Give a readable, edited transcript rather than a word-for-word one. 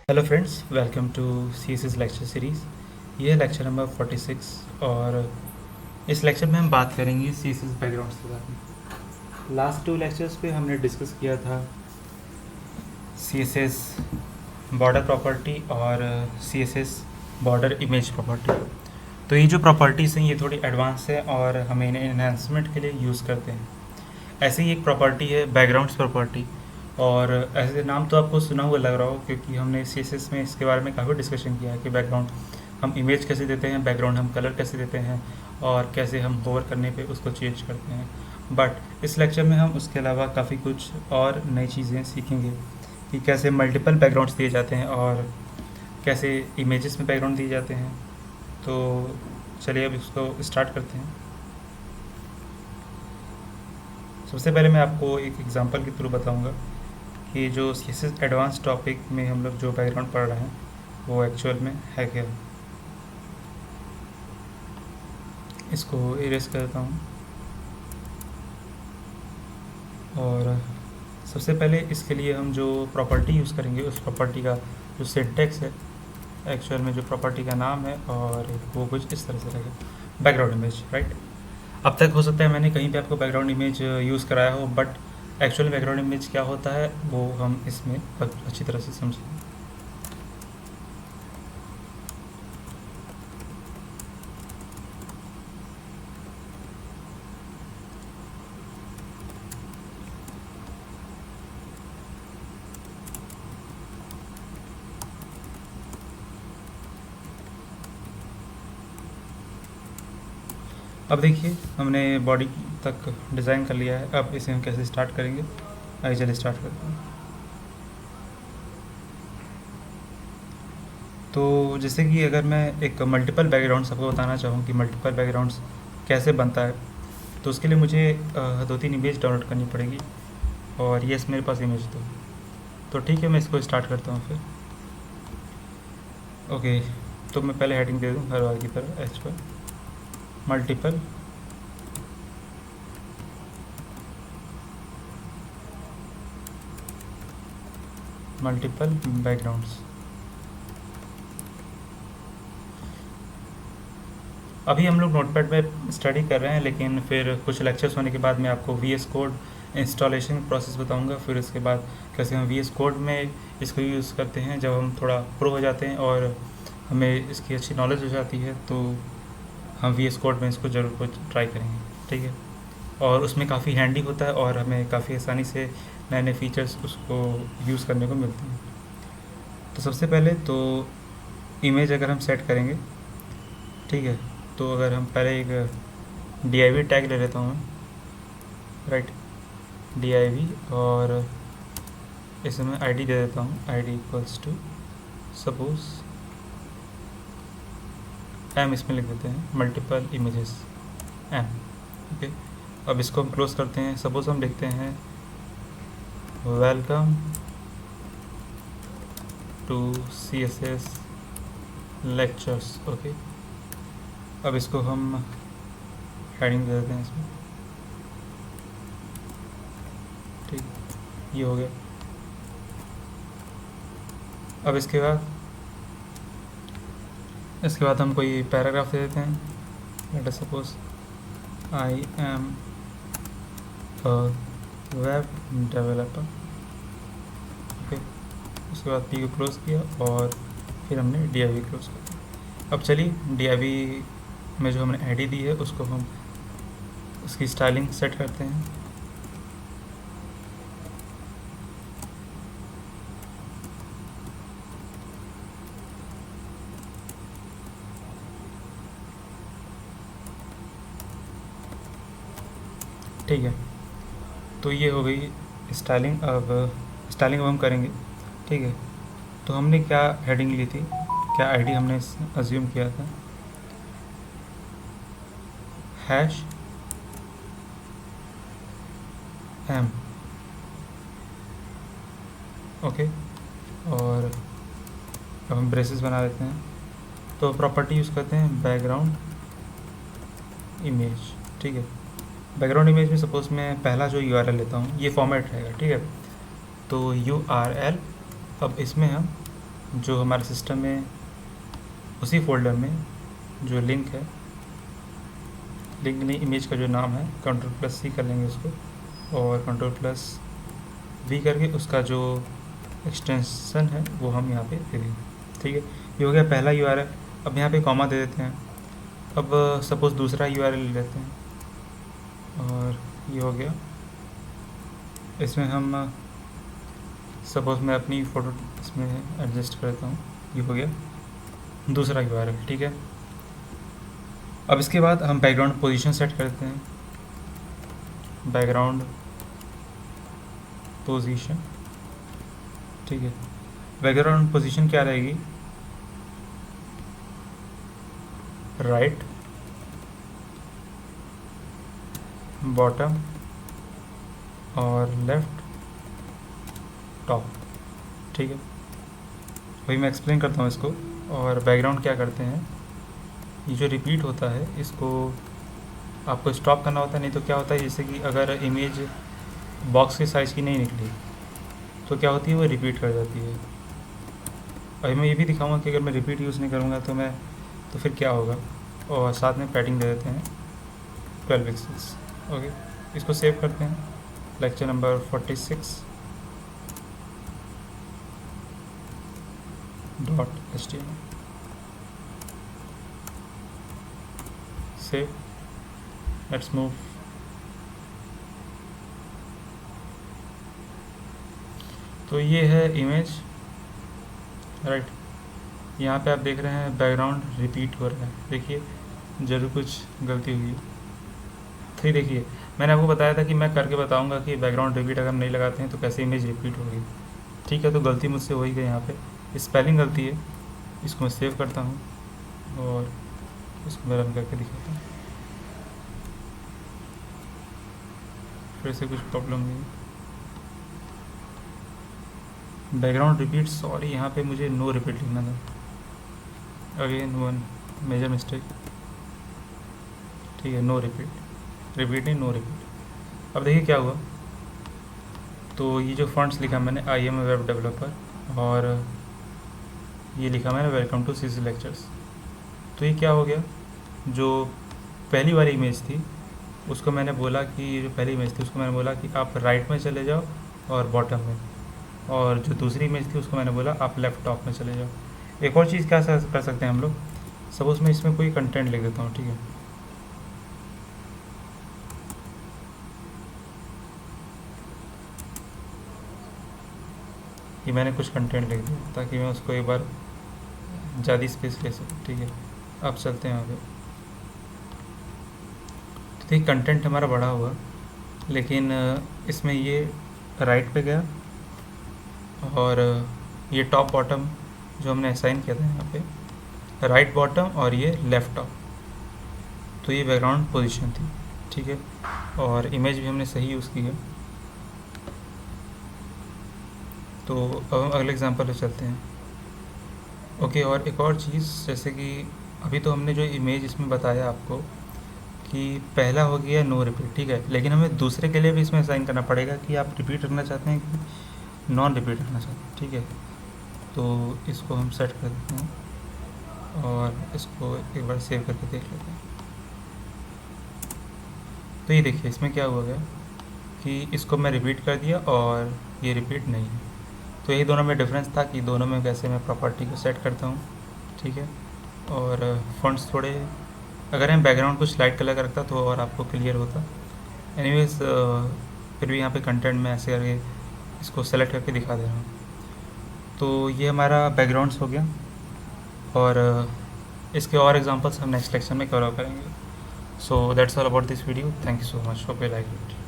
Hello friends, welcome to CSS lecture series. ये है lecture number 46 और इस लेक्चर में हम बात करेंगे CSS बैकग्राउंड्स के बारे में। लास्ट 2 लेक्चर्स पे हमने डिस्कस किया था CSS बॉर्डर प्रॉपर्टी और CSS बॉर्डर इमेज प्रॉपर्टी। तो ये जो प्रॉपर्टीज़ हैं ये थोड़ी एडवांस है और हमें इन्हें एनहांसमेंट के लिए यूज़ करते हैं। ऐसे ही एक प्रॉपर्टी है बैकग्राउंड्स प्रॉपर्टी, और ऐसे नाम तो आपको सुना हुआ लग रहा हो क्योंकि हमने CSS में इसके बारे में काफ़ी डिस्कशन किया है कि बैकग्राउंड हम इमेज कैसे देते हैं, बैकग्राउंड हम कलर कैसे देते हैं और कैसे हम होवर करने पे उसको चेंज करते हैं। बट इस लेक्चर में हम उसके अलावा काफ़ी कुछ और नई चीज़ें सीखेंगे कि कैसे मल्टीपल बैकग्राउंड्स दिए जाते हैं और कैसे इमेजेस में बैकग्राउंड दिए जाते हैं। तो चलिए अब इसको स्टार्ट करते हैं। सबसे पहले मैं आपको एक एग्जांपल के थ्रू बताऊंगा कि जो CSS एडवांस टॉपिक में हम लोग जो बैकग्राउंड पढ़ रहे हैं वो एक्चुअल में है क्या। इसको इरेज करता हूँ और सबसे पहले इसके लिए हम जो प्रॉपर्टी यूज़ करेंगे उस प्रॉपर्टी का जो सिंटैक्स है, एक्चुअल में जो प्रॉपर्टी का नाम है, और वो कुछ इस तरह से रहेगा, बैकग्राउंड इमेज, राइट। अब तक हो सकता है मैंने कहीं पे आपको बैकग्राउंड इमेज यूज़ कराया हो, बट एक्चुअल बैकग्राउंड इमेज क्या होता है वो हम इसमें अच्छी तरह से समझेंगे। अब देखिए हमने बॉडी तक डिज़ाइन कर लिया है। अब इसे हम कैसे स्टार्ट करेंगे, आइए चलिए स्टार्ट करते हैं। तो जैसे कि अगर मैं एक मल्टीपल बैकग्राउंड्स आपको बताना चाहूँ कि मल्टीपल बैकग्राउंड्स कैसे बनता है, तो उसके लिए मुझे 2-3 इमेज डाउनलोड करनी पड़ेगी और ये मेरे पास इमेज तो ठीक है, मैं इसको स्टार्ट करता हूँ फिर। ओके, तो मैं पहले हेडिंग दे दूँ हर बार की तरह एच पर मल्टीपल बैकग्राउंड्स। अभी हम लोग नोटपैड में स्टडी कर रहे हैं, लेकिन फिर कुछ लेक्चर्स होने के बाद मैं आपको VS कोड इंस्टॉलेशन प्रोसेस बताऊंगा। फिर उसके बाद कैसे हम VS कोड में इसको यूज़ करते हैं जब हम थोड़ा प्रो हो जाते हैं और हमें इसकी अच्छी नॉलेज हो जाती है, तो हम VS कोड में इसको ज़रूर कुछ ट्राई करेंगे, ठीक है। और उसमें काफ़ी हैंडी होता है और हमें काफ़ी आसानी से नए नए फीचर्स उसको यूज़ करने को मिलते हैं। तो सबसे पहले तो इमेज अगर हम सेट करेंगे, ठीक है, तो अगर हम पहले एक div टैग ले लेता हूँ मैं, राइट, div, और इसमें id दे देता हूँ, id equals to suppose m, इसमें लिख देते हैं मल्टीपल इमेजेस m, ओके। अब इसको हम क्लोज करते हैं। सपोज हम लिखते हैं welcome to CSS lectures, okay. अब इसको हम हेडिंग दे देते हैं इसमें, ठीक, ये हो गया। अब इसके बाद हम कोई पैराग्राफ दे देते हैं, let us suppose I am a web developer, okay. उसके बाद पी को क्लोज किया और फिर हमने div क्लोज कर दिया। अब चलिए div में जो हमने id दी है उसको हम उसकी स्टाइलिंग सेट करते हैं। ठीक है, तो ये हो गई स्टाइलिंग। अब हम करेंगे, ठीक है। तो हमने क्या हेडिंग ली थी, क्या आईडी हमने अज्यूम किया था, हैश m, ओके। और अब हम ब्रेसेस बना लेते हैं, तो प्रॉपर्टी यूज़ करते हैं बैकग्राउंड इमेज, ठीक है। बैकग्राउंड इमेज में सपोज मैं पहला जो URL लेता हूँ, ये फॉर्मेट रहेगा, ठीक है। तो URL, अब इसमें हम जो हमारे सिस्टम में उसी फोल्डर में जो लिंक है, लिंक नहीं, इमेज का जो नाम है, Ctrl+C कर लेंगे उसको और Ctrl+V करके उसका जो एक्सटेंशन है वो हम यहाँ पे दे देंगे। ठीक है, ये हो गया पहला URL। अब यहाँ पे कॉमा दे देते हैं। अब सपोज़ दूसरा URL ले लेते हैं और ये हो गया। इसमें हम सपोज़ मैं अपनी फ़ोटो इसमें एडजस्ट करता हूँ, ये हो गया दूसरा URL। ठीक है, अब इसके बाद हम बैकग्राउंड पोजीशन सेट करते हैं। बैकग्राउंड पोजीशन, ठीक है, बैकग्राउंड पोजीशन क्या रहेगी, राइट, बॉटम और लेफ़्ट, टॉप। ठीक है, वही मैं एक्सप्लेन करता हूँ इसको। और बैकग्राउंड क्या करते हैं, ये जो रिपीट होता है इसको आपको स्टॉप करना होता है, नहीं तो क्या होता है जैसे कि अगर इमेज बॉक्स के साइज़ की नहीं निकली तो क्या होती है, वो रिपीट कर जाती है। और मैं ये भी दिखाऊंगा कि अगर मैं रिपीट यूज़ नहीं करूँगा तो फिर क्या होगा। और साथ में पैडिंग दे देते हैं 12 पिक्सल्स। ओके, इसको सेव करते हैं, lecture number 46 .html, save, let's move. तो ये है इमेज, राइट। यहाँ पे आप देख रहे हैं बैकग्राउंड रिपीट हो रहा है, देखिए ज़रूर कुछ गलती हुई है। फिर देखिए मैंने आपको बताया था कि मैं करके बताऊंगा कि बैकग्राउंड रिपीट अगर हम नहीं लगाते हैं तो कैसे इमेज रिपीट होगी। ठीक है, तो गलती मुझसे हो ही गई यहाँ पे, स्पेलिंग गलती है। इसको मैं सेव करता हूँ और इसको मैं रन करके दिखाता हूँ। फिर से कुछ प्रॉब्लम नहीं, बैकग्राउंड रिपीट, सॉरी यहाँ पे मुझे नो रिपीट लिखना था, अगेन वन मेजर मिस्टेक। ठीक है, नो रिपीट, रिपीट नहीं, नो रिपीट। अब देखिए क्या हुआ, तो ये जो फॉन्ट्स लिखा मैंने, I am a web developer, और ये लिखा मैंने वेलकम टू CC लेक्चर्स। तो ये क्या हो गया, जो पहली वाली इमेज थी उसको मैंने बोला कि ये जो पहली इमेज थी उसको मैंने बोला कि आप राइट में चले जाओ और बॉटम में, और जो दूसरी इमेज थी उसको मैंने बोला आप लेफ़्ट टॉप में चले जाओ। एक और चीज़ क्या कर सकते हैं हम लोग, सपोज़ मैं इसमें कोई कंटेंट लिख देता हूँ। ठीक है, ये मैंने कुछ कंटेंट लिख दिया ताकि मैं उसको एक बार ज़्यादा स्पेस ले सकूँ। ठीक है, अब चलते हैं आगे। तो देखिए कंटेंट हमारा बड़ा हुआ, लेकिन इसमें ये राइट पे गया और ये टॉप बॉटम जो हमने असाइन किया था यहाँ पे, राइट बॉटम और ये लेफ़्ट टॉप, तो ये बैकग्राउंड पोजीशन थी। ठीक है, और इमेज भी हमने सही यूज़ की है। तो अब हम अगले एग्जांपल पे चलते हैं। ओके, और एक और चीज़, जैसे कि अभी तो हमने जो इमेज इसमें बताया आपको कि पहला हो गया नो रिपीट, ठीक है, लेकिन हमें दूसरे के लिए भी इसमें असाइन करना पड़ेगा कि आप रिपीट रखना चाहते हैं कि नॉन रिपीट रखना चाहते हैं। ठीक है, तो इसको हम सेट कर देते हैं और इसको एक बार सेव करके देख लेते हैं। तो ये देखिए इसमें क्या हुआ गया कि इसको मैं रिपीट कर दिया और ये रिपीट नहीं है। तो यही दोनों में डिफरेंस था कि दोनों में कैसे मैं प्रॉपर्टी को सेट करता हूँ। ठीक है, और फॉन्ट्स थोड़े, अगर मैं बैकग्राउंड कुछ लाइट कलर का रखता तो और आपको क्लियर होता। एनीवेज फिर भी यहाँ पे कंटेंट में ऐसे करके इसको सेलेक्ट करके दिखा दे रहा हूँ। तो ये हमारा बैकग्राउंड्स हो गया, और इसके और एग्जांपल्स हम नेक्स्ट लेक्चर में कवर करेंगे। So that's all about this video, thank you so much, hope you like it.